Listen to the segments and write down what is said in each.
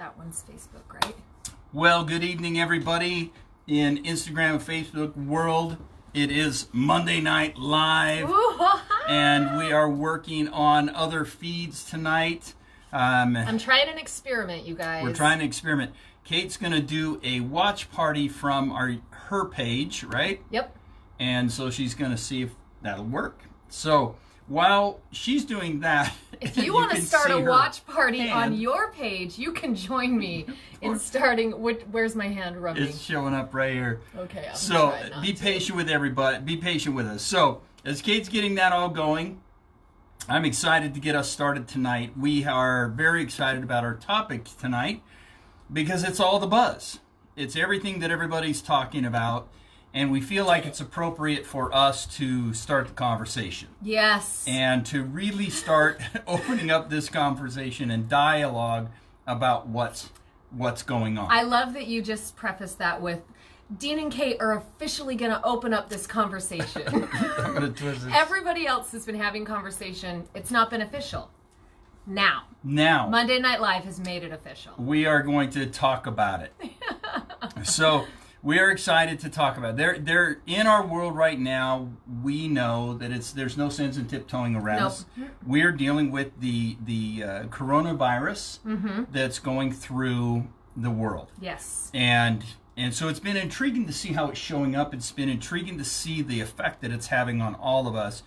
That one's Facebook, right? Well, good evening, everybody in Instagram and Facebook world. It is Monday Night Live, and we are working on other feeds tonight. I'm trying an experiment, you guys. We're trying to experiment. Kate's going to do a watch party from her page, right? Yep. And so she's going to see if that'll work. So while she's doing that, if you want to start a watch party on your page, you can join me in starting. Where's my hand rubbing? It's showing up right here. Okay. So be patient with everybody. Be patient with us. So as Kate's getting that all going, I'm excited to get us started tonight. We are very excited about our topic tonight because it's all the buzz. It's everything that everybody's talking about. And we feel like it's appropriate for us to start the conversation. Yes. And to really start opening up this conversation and dialogue about what's going on. I love that you just prefaced that with, Dean and Kate are officially going to open up this conversation. I'm going to twist it. Everybody else has been having conversation. It's not been official. Now. Monday Night Live has made it official. We are going to talk about it. So we are excited to talk about it. They're in our world right now. We know that there's no sense in tiptoeing around us. We're dealing with the coronavirus that's going through the world. Yes. And so it's been intriguing to see how it's showing up. It's been intriguing to see the effect that it's having on all of us.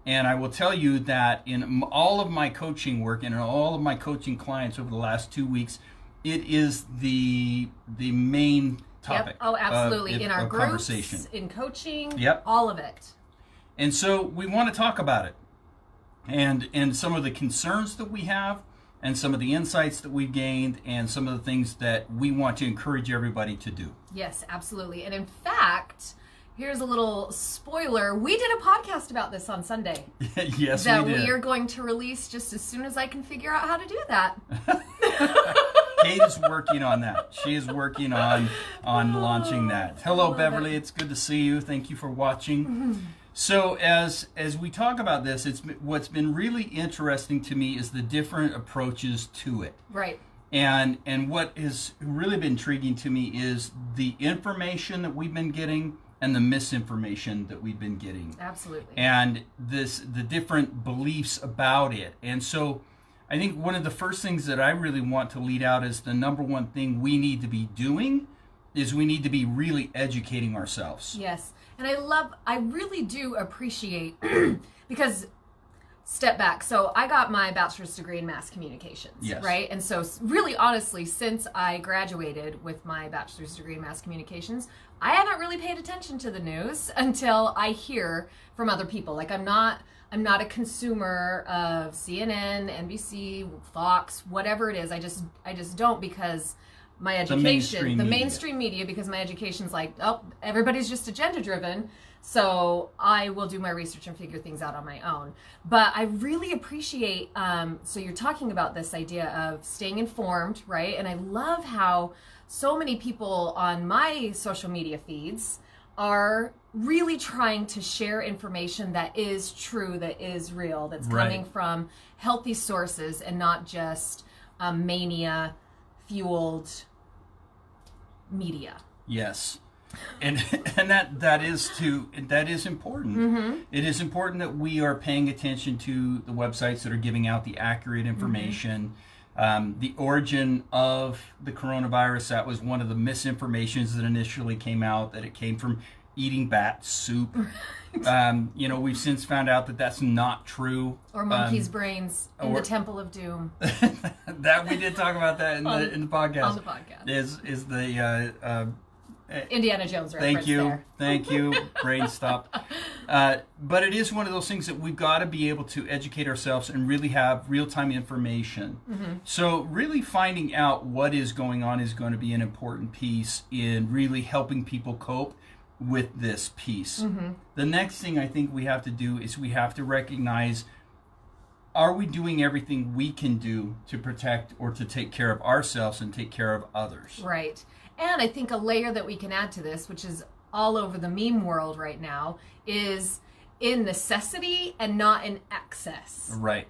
And I will tell you that in all of my coaching work and in all of my coaching clients over the last 2 weeks, it is the main topic. Yep. Oh, absolutely. In our groups, conversation. In coaching, yep. All of it. And so we want to talk about it and some of the concerns that we have and some of the insights that we've gained and some of the things that we want to encourage everybody to do. Yes, absolutely. And in fact, here's a little spoiler. We did a podcast about this on Sunday. Yes, that we did. We are going to release just as soon as I can figure out how to do that. Kate is working on that. She is working on launching that. Hello, Beverly. It's good to see you. Thank you for watching. So as we talk about this, what's been really interesting to me is the different approaches to it. Right. And what has really been intriguing to me is the information that we've been getting and the misinformation that we've been getting. Absolutely. And the different beliefs about it. And so I think one of the first things that I really want to lead out is the number one thing we need to be doing is we need to be really educating ourselves. Yes. And I really do appreciate, because step back. So I got my bachelor's degree in mass communications, yes. Right? And so really honestly, since I graduated with my bachelor's degree in mass communications, I haven't really paid attention to the news until I hear from other people. Like I'm not a consumer of CNN, NBC, Fox, whatever it is. I just don't, because my education, the mainstream media, because my education's like, oh, everybody's just agenda driven. So I will do my research and figure things out on my own. But I really appreciate, so you're talking about this idea of staying informed, right? And I love how so many people on my social media feeds are really trying to share information that is true, that is real, that's coming from healthy sources and not just mania-fueled media. Yes. And that is important. It is important that we are paying attention to the websites that are giving out the accurate information. The origin of the coronavirus, that was one of the misinformations that initially came out, that it came from eating bat soup. We've since found out that that's not true. Or monkeys' brains in the Temple of Doom. That we did talk about that in the podcast. On the podcast. Is the Indiana Jones reference there. Thank you. Brain stopped. But it is one of those things that we've got to be able to educate ourselves and really have real-time information. So really finding out what is going on is going to be an important piece in really helping people cope with this piece. The next thing I think we have to do is we have to recognize, are we doing everything we can do to protect or to take care of ourselves and take care of others? Right. And I think a layer that we can add to this, which is all over the meme world right now, is in necessity and not in excess. Right.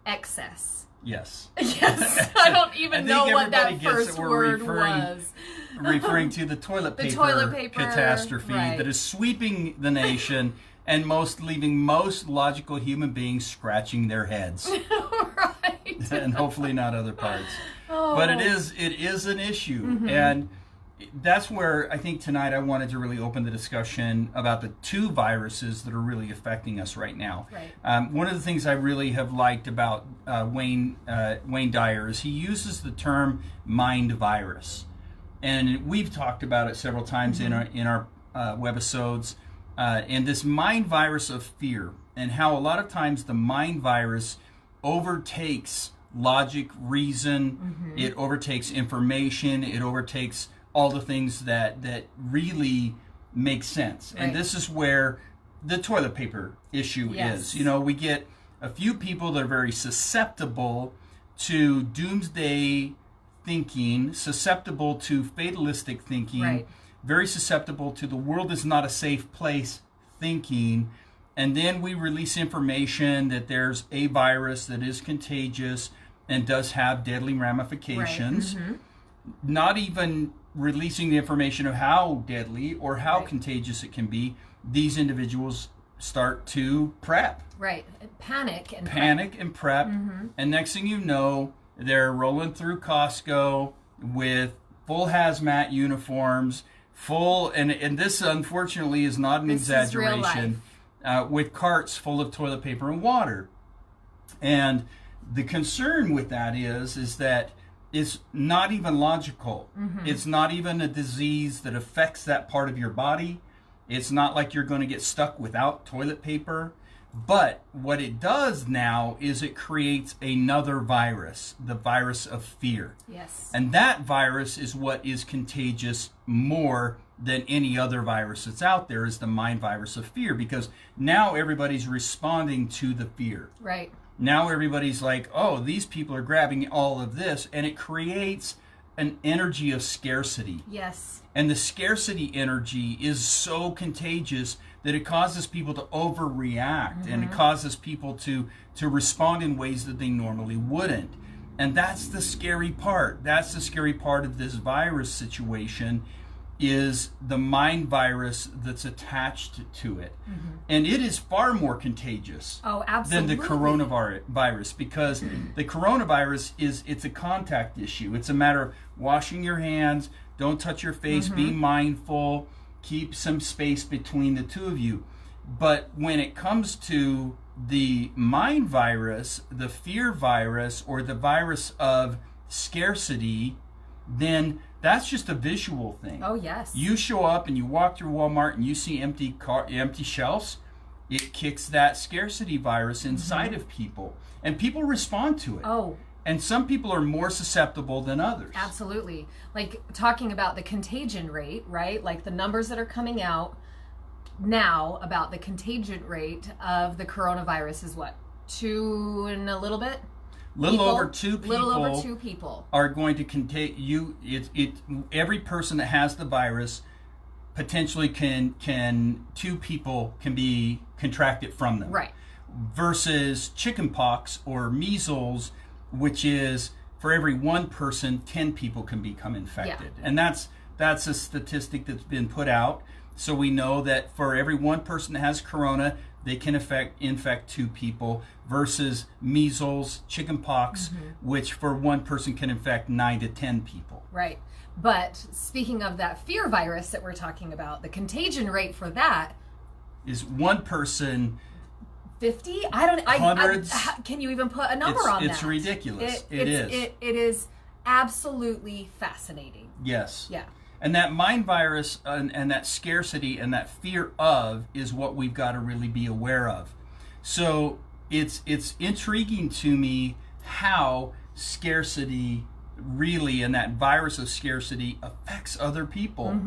excess. Yes. Yes. I don't even know what that first word was. Referring to the toilet paper, catastrophe that is sweeping the nation and leaving most logical human beings scratching their heads. Right. And hopefully not other parts. Oh. But it is an issue. And that's where I think tonight I wanted to really open the discussion about the two viruses that are really affecting us right now. Right. One of the things I really have liked about Wayne Dyer is he uses the term mind virus. And we've talked about it several times in our webisodes. And this mind virus of fear, and how a lot of times the mind virus overtakes logic, reason, it overtakes information, it overtakes all the things that really make sense. Right. And this is where the toilet paper issue is. You know, we get a few people that are very susceptible to doomsday thinking, susceptible to fatalistic thinking, very susceptible to the world is not a safe place thinking. And then we release information that there's a virus that is contagious and does have deadly ramifications. Not even releasing the information of how deadly or how contagious it can be. These individuals start to prep. Right. Panic and prep. And next thing you know, they're rolling through Costco with full hazmat uniforms, and this unfortunately is not an exaggeration, with carts full of toilet paper and water. And the concern with that is that it's not even logical. It's not even a disease that affects that part of your body. It's not like you're going to get stuck without toilet paper. But what it does now is it creates another virus, the virus of fear. Yes. And that virus is what is contagious more than any other virus that's out there, is the mind virus of fear, because now everybody's responding to the fear. Right. Now everybody's like, oh, these people are grabbing all of this, and it creates an energy of scarcity. Yes. And the scarcity energy is so contagious that it causes people to overreact, and it causes people to respond in ways that they normally wouldn't. And that's the scary part. That's the scary part of this virus situation, is the mind virus that's attached to it. And it is far more contagious than the coronavirus, because the coronavirus it's a contact issue. It's a matter of washing your hands, don't touch your face, be mindful, keep some space between the two of you. But when it comes to the mind virus, the fear virus, or the virus of scarcity, then that's just a visual thing. Oh, yes. You show up and you walk through Walmart and you see empty shelves, it kicks that scarcity virus inside of people. And people respond to it. Oh. And some people are more susceptible than others. Absolutely. Like talking about the contagion rate, right? Like the numbers that are coming out now about the contagion rate of the coronavirus is what? 2 and a little bit? Little over two people are going to contain you. Every person that has the virus potentially can 2 people can be contracted from them. Right. Versus chickenpox or measles, which is for every 1 person, 10 people can become infected. Yeah. And that's a statistic that's been put out. So we know that for every 1 person that has corona, they can infect 2 people, versus measles, chickenpox, which for 1 person can infect 9 to 10 people. Right. But speaking of that fear virus that we're talking about, the contagion rate for that is 1 person. 50? Hundreds. Can you even put a number on that? It's ridiculous. It is absolutely fascinating. Yes. Yeah. And that mind virus and that scarcity and that fear of is what we've got to really be aware of. So it's intriguing to me how scarcity really, and that virus of scarcity, affects other people.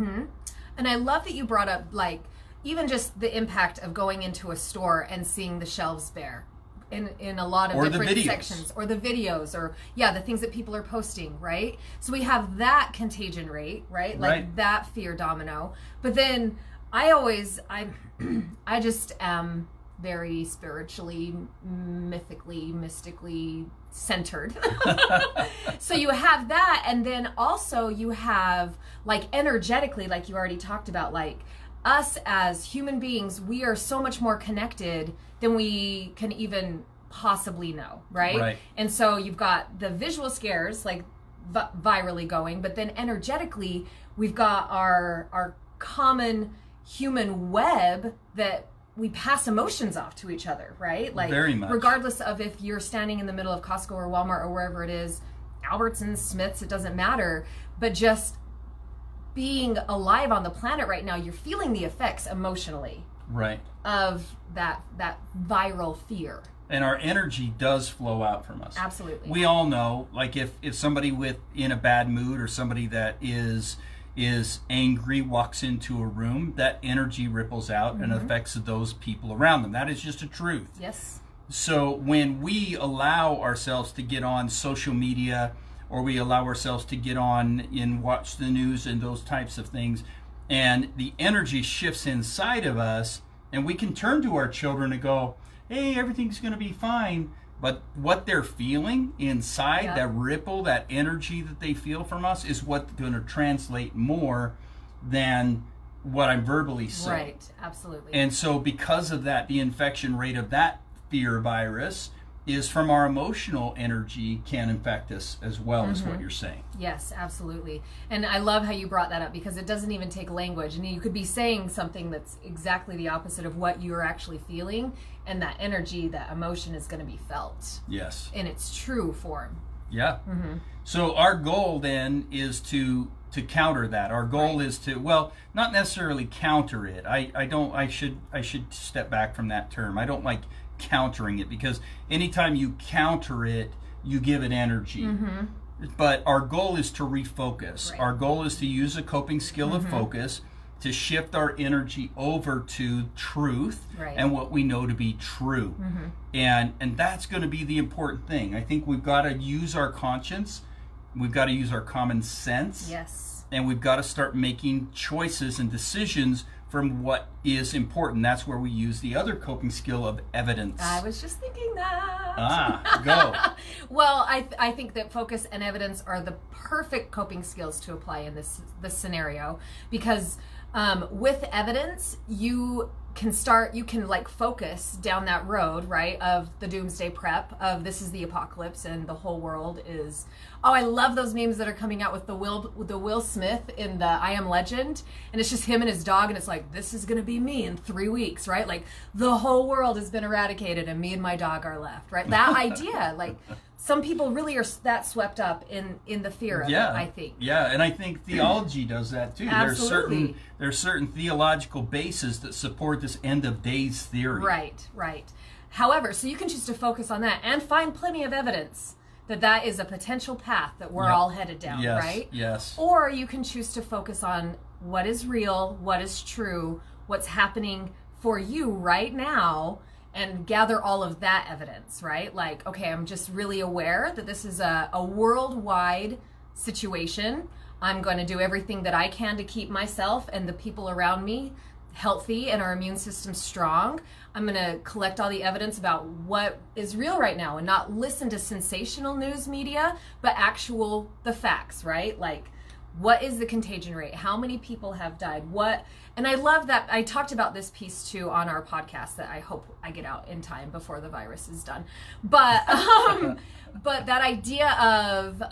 And I love that you brought up, like, even just the impact of going into a store and seeing the shelves bare in a lot of different sections, or the videos, or the things that people are posting, right? So we have that contagion rate, right? Like that fear domino. But then I just am very spiritually, mythically, mystically centered. So you have that, and then also you have, like, energetically, like you already talked about, like, us as human beings, we are so much more connected than we can even possibly know, right? And so you've got the visual scares, like, virally going, but then energetically, we've got our common human web that we pass emotions off to each other, right? Like, very much. Regardless of if you're standing in the middle of Costco or Walmart or wherever it is, Albertsons, Smith's, it doesn't matter, but just being alive on the planet right now, you're feeling the effects emotionally of that viral fear. And our energy does flow out from us. Absolutely. We all know, like, if somebody in a bad mood, or somebody that is angry walks into a room, that energy ripples out and affects those people around them. That is just a truth. Yes. So when we allow ourselves to get on social media, or we allow ourselves to get on and watch the news and those types of things, and the energy shifts inside of us, and we can turn to our children and go, hey, everything's going to be fine. But what they're feeling inside, that ripple, that energy that they feel from us, is what's going to translate more than what I'm verbally saying. Right, absolutely. And so because of that, the infection rate of that fear virus is from our emotional energy can infect us as well, is what you're saying. Yes, absolutely. And I love how you brought that up, because it doesn't even take language. And you could be saying something that's exactly the opposite of what you're actually feeling, and that energy, that emotion is going to be felt. Yes. In its true form. Yeah. So our goal then is to counter that. Our goal is to, well, not necessarily counter it. I should step back from that term. I don't like countering it, because anytime you counter it, you give it energy. But our goal is to refocus. Our goal is to use a coping skill of focus to shift our energy over to truth and what we know to be true. And that's going to be the important thing. I think we've got to use our conscience, we've got to use our common sense, and we've got to start making choices and decisions from what is important. That's where we use the other coping skill of evidence. I was just thinking that. Go. Well, I think that focus and evidence are the perfect coping skills to apply in this scenario, because with evidence, you can like focus down that road, right, of the doomsday prep, of this is the apocalypse and the whole world is, I love those memes that are coming out with the Will Smith in the I Am Legend, and it's just him and his dog, and it's like, this is gonna be me in 3 weeks, right? Like, the whole world has been eradicated and me and my dog are left, right? That idea, like, some people really are that swept up in the fear of it, I think. Yeah, and I think theology does that too. Absolutely. There's certain theological bases that support this end of days theory. Right. However, so you can choose to focus on that and find plenty of evidence that is a potential path that we're all headed down, right? Yes. Or you can choose to focus on what is real, what is true, what's happening for you right now, and gather all of that evidence, right? Like, okay, I'm just really aware that this is a worldwide situation. I'm going to do everything that I can to keep myself and the people around me healthy and our immune system strong. I'm going to collect all the evidence about what is real right now and not listen to sensational news media, but the facts, right? Like, what is the contagion rate? How many people have died? And I love that. I talked about this piece too on our podcast that I hope I get out in time before the virus is done. But but that idea of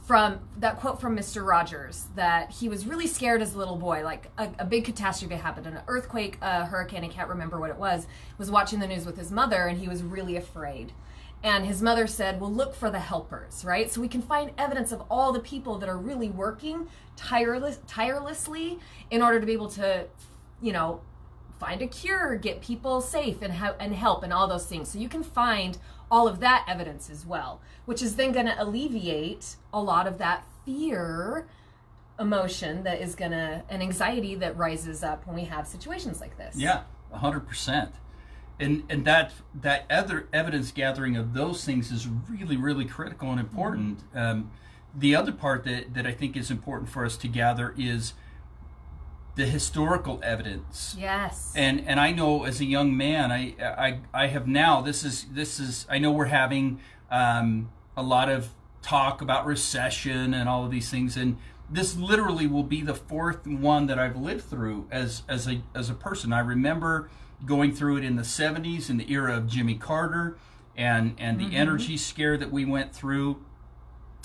from that quote from Mr. Rogers, that he was really scared as a little boy, like a big catastrophe happened, an earthquake, a hurricane, I can't remember what it was watching the news with his mother, and he was really afraid. And his mother said, well, look for the helpers, right? So we can find evidence of all the people that are really working tirelessly in order to be able to, find a cure, get people safe and help and all those things. So you can find all of that evidence as well, which is then going to alleviate a lot of that fear emotion that is and anxiety that rises up when we have situations like this. Yeah, 100%. And that other evidence gathering of those things is really, really critical and important. The other part that I think is important for us to gather is the historical evidence. Yes. And I know as a young man, I have now, this is I know we're having a lot of talk about recession and all of these things, and this literally will be the fourth one that I've lived through as a person. I remember going through it in the 70s in the era of Jimmy Carter and the energy scare that we went through.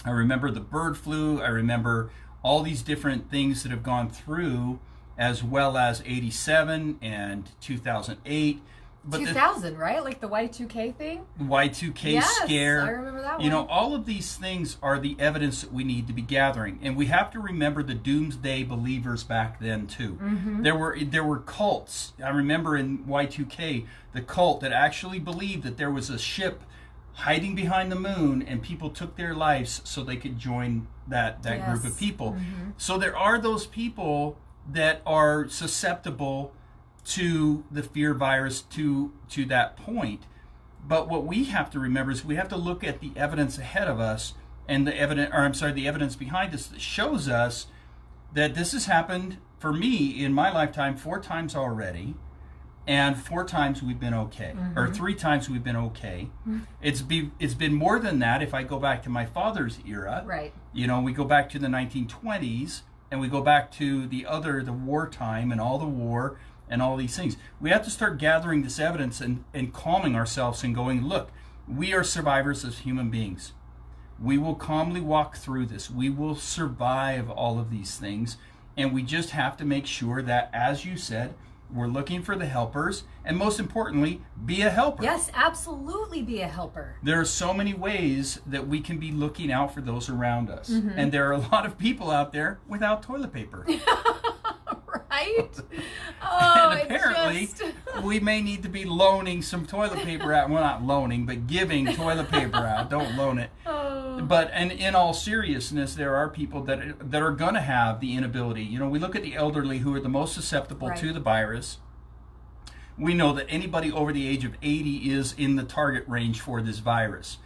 I remember the bird flu. I remember all these different things that have gone through, as well as 87 and 2008. But 2000, right? Like the Y2K thing? Y2K scare. I remember that one. You know, all of these things are the evidence that we need to be gathering. And we have to remember the doomsday believers back then, too. There were cults. I remember in Y2K, the cult that actually believed that there was a ship hiding behind the moon and people took their lives so they could join that group of people. So there are those people that are susceptible to the fear virus to that point. But what we have to remember is we have to look at the evidence ahead of us and the evidence behind us that shows us that this has happened for me in my lifetime 4 times already, and 4 times we've been okay, or 3 times we've been okay. It's been more than that if I go back to my father's era. Right. You know, we go back to the 1920s, and we go back to the wartime and all the war and all these things. We have to start gathering this evidence and calming ourselves and going, look, we are survivors as human beings. We will calmly walk through this. We will survive all of these things. And we just have to make sure that, as you said, we're looking for the helpers, and most importantly, be a helper. Yes, absolutely be a helper. There are so many ways that we can be looking out for those around us. And there are a lot of people out there without toilet paper. Right? Oh, And apparently, we may need to be loaning some toilet paper out. Well, not loaning, but giving toilet paper out. Don't loan it. But and in all seriousness, there are people that are going to have the inability. You know, we look at the elderly who are the most susceptible to the virus. We know that anybody over the age of 80 is in the target range for this virus.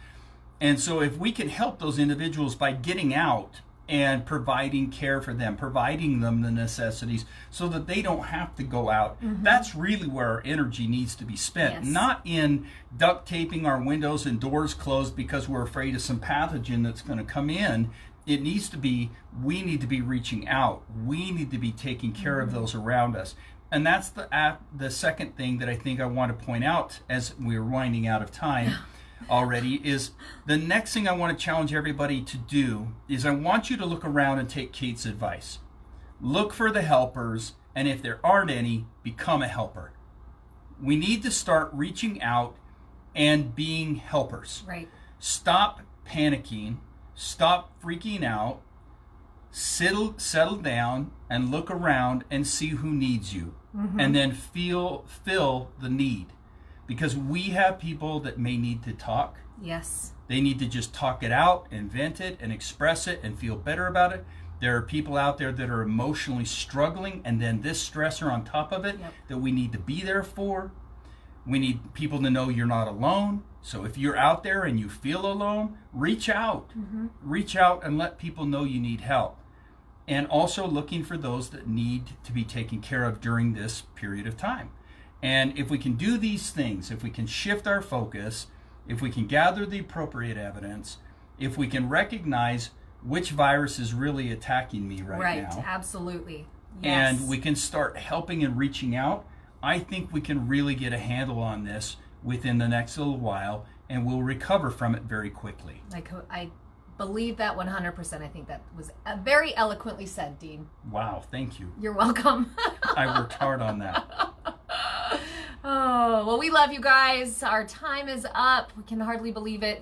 And so if we can help those individuals by getting out and providing care for them, providing them the necessities so that they don't have to go out. That's really where our energy needs to be spent, not in duct taping our windows and doors closed because we're afraid of some pathogen that's going to come in. It needs to be, we need to be reaching out. We need to be taking care of those around us. And that's the second thing that I think I want to point out as we're winding out of time already, is the next thing I want to challenge everybody to do is I want you to look around and take Kate's advice. Look for the helpers, and if there aren't any, become a helper. We need to start reaching out and being helpers. Right. Stop panicking, stop freaking out, settle down and look around and see who needs you, and then fill the need. Because we have people that may need to talk. Yes. They need to just talk it out and vent it and express it and feel better about it. There are people out there that are emotionally struggling, and then this stressor on top of it that we need to be there for. We need people to know you're not alone. So if you're out there and you feel alone, reach out. Reach out and let people know you need help. And also looking for those that need to be taken care of during this period of time. And if we can do these things, if we can shift our focus, if we can gather the appropriate evidence, if we can recognize which virus is really attacking me right now. Right, absolutely. Yes. And we can start helping and reaching out, I think we can really get a handle on this within the next little while, and we'll recover from it very quickly. I believe that 100%. I think that was very eloquently said, Dean. Wow, thank you. You're welcome. I worked hard on that. Oh, well, we love you guys. Our time is up. We can hardly believe it.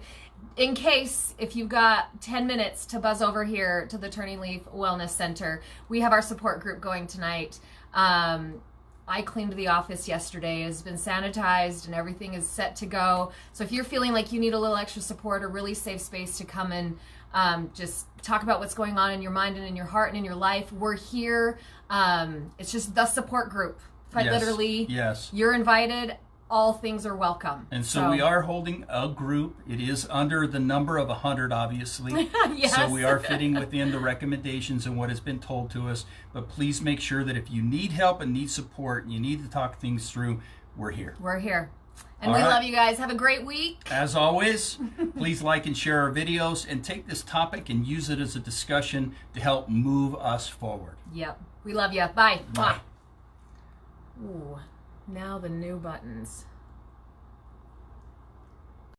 In case, if you've got 10 minutes to buzz over here to the Turning Leaf Wellness Center, we have our support group going tonight. I cleaned the office yesterday. It's been sanitized and everything is set to go. So if you're feeling like you need a little extra support, a really safe space to come and just talk about what's going on in your mind and in your heart and in your life, we're here. It's just the support group. Quite literally, you're invited. all things are welcome. And so we are holding a group. It is under the number of 100, obviously. Yes. So we are fitting within the recommendations and what has been told to us. But please make sure that if you need help and need support, and you need to talk things through, we're here. We're here. And All we right. love you guys. Have a great week. As always, please like and share our videos and take this topic and use it as a discussion to help move us forward. Yep. We love you. Bye. Bye. Ooh, now the new buttons.